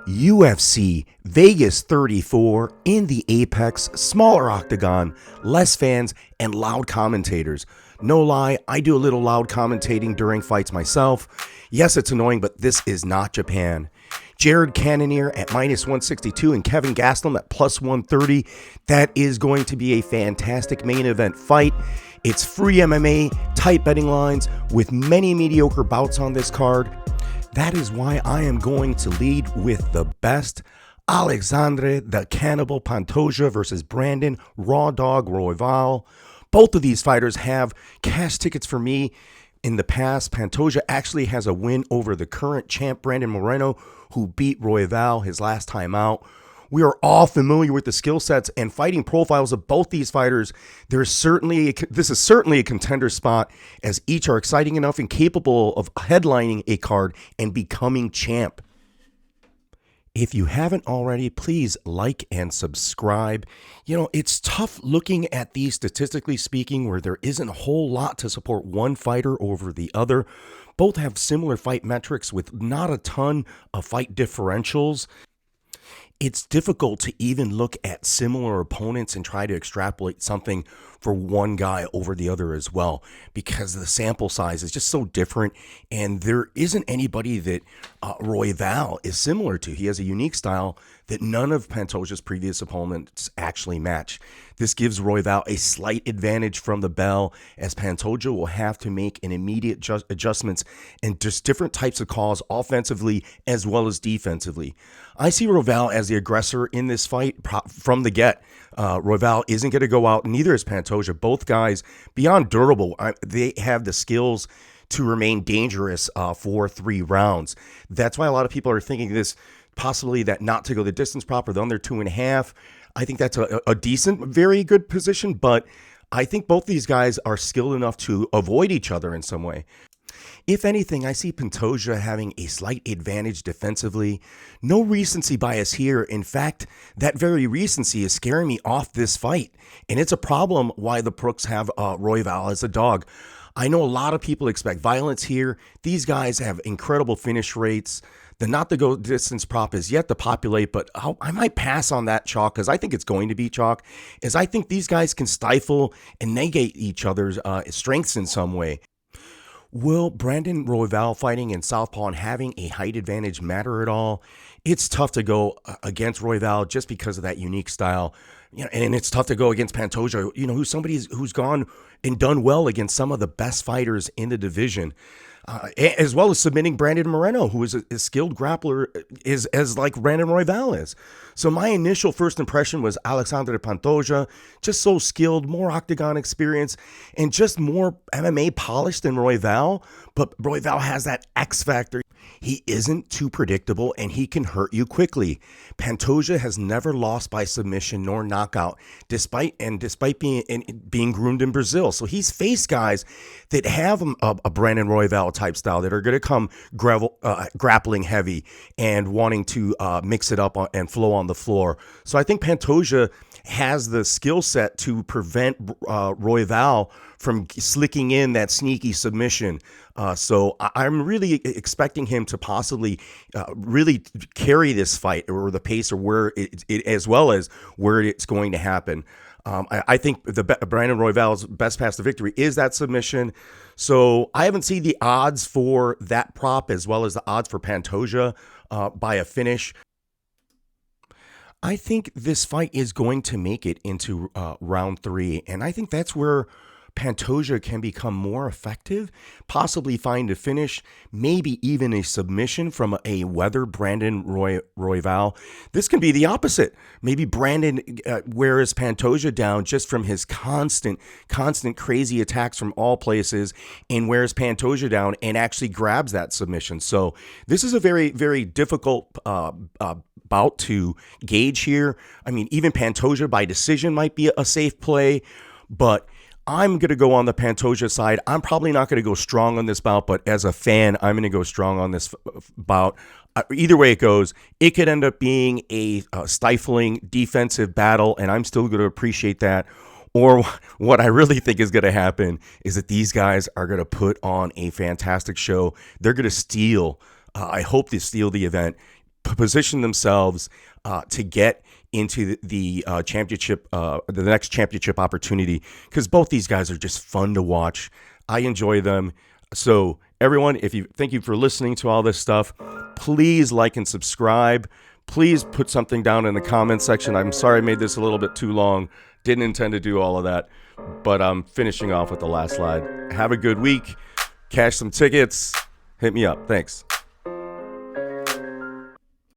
UFC Vegas 34 in the Apex, smaller octagon, less fans, and loud commentators. No lie, I do a little loud commentating during fights myself. Yes, it's annoying, but this is not Japan. Jared Cannonier at -162 and Kevin Gastelum at +130. That is going to be a fantastic main event fight. It's free MMA, tight betting lines, with many mediocre bouts on this card. That is why I am going to lead with the best. Alexandre the Cannibal Pantoja versus Brandon Raw Dog Royval. Both of these fighters have cash tickets for me in the past. Pantoja actually has a win over the current champ Brandon Moreno, who beat Royval his last time out. We are all familiar with the skill sets and fighting profiles of both these fighters. This is certainly a contender spot, as each are exciting enough and capable of headlining a card and becoming champ. If you haven't already, please like and subscribe. You know, it's tough looking at these statistically speaking, where there isn't a whole lot to support one fighter over the other. Both have similar fight metrics with not a ton of fight differentials. It's difficult to even look at similar opponents and try to extrapolate something for one guy over the other as well, because the sample size is just so different, and there isn't anybody that Royval is similar to. He has a unique style that none of Pantoja's previous opponents actually match. This gives Royval a slight advantage from the bell, as Pantoja will have to make an immediate adjustments and just different types of calls offensively as well as defensively. I see Royval as the aggressor in this fight from the get. Royval isn't going to go out, neither is Pantoja. Both guys, beyond durable, they have the skills to remain dangerous for 3 rounds. That's why a lot of people are thinking this, possibly that not to go the distance prop or the under 2.5. I think that's a decent, very good position, but I think both these guys are skilled enough to avoid each other in some way. If anything, I see Pantoja having a slight advantage defensively. No recency bias here. In fact, that very recency is scaring me off this fight. And it's a problem why the Brooks have Royval as a dog. I know a lot of people expect violence here. These guys have incredible finish rates. The not to go distance prop is yet to populate, but I might pass on that chalk, because I think it's going to be chalk, as I think these guys can stifle and negate each other's strengths in some way. Will Brandon Royval fighting in southpaw and having a height advantage matter at all? It's tough to go against Royval just because of that unique style. You know, and it's tough to go against Pantoja, you know, who's gone and done well against some of the best fighters in the division. As well as submitting Brandon Moreno, who is a skilled grappler, as like Brandon Royval is. So my initial first impression was Alexandre Pantoja, just so skilled, more octagon experience, and just more MMA polished than Royval. But Royval has that X factor. He isn't too predictable, and he can hurt you quickly. Pantoja has never lost by submission nor knockout, despite being groomed in Brazil. So he's faced guys that have a Brandon Royval type style that are going to come grappling heavy and wanting to mix it up and flow on the floor. So I think Pantoja has the skill set to prevent Royval from slicking in that sneaky submission. So I'm really expecting him to possibly really carry this fight, or the pace, or where it as well as where it's going to happen. I think Brandon Royval's best path to victory is that submission. So I haven't seen the odds for that prop as well as the odds for Pantoja by a finish. I think this fight is going to make it into round 3, and I think that's where Pantoja can become more effective, possibly find a finish, maybe even a submission from a weather Brandon Royval. This can be the opposite. Maybe Brandon wears Pantoja down just from his constant crazy attacks from all places, and wears Pantoja down and actually grabs that submission. So this is a very, very difficult bout to gauge here. I mean, even Pantoja by decision might be a safe play, but I'm going to go on the Pantoja side. I'm probably not going to go strong on this bout, but as a fan, I'm going to go strong on this bout. Either way it goes, it could end up being a stifling defensive battle, and I'm still going to appreciate that. Or what I really think is going to happen is that these guys are going to put on a fantastic show. They're going to steal. I hope they steal the event. position themselves to get into the championship, the next championship opportunity, because both these guys are just fun to watch. I enjoy them. So everyone, thank you for listening to all this stuff. Please like and subscribe. Please put something down in the comment section. I'm sorry I made this a little bit too long. Didn't intend to do all of that, but I'm finishing off with the last slide. Have a good week. Cash some tickets. Hit me up. Thanks.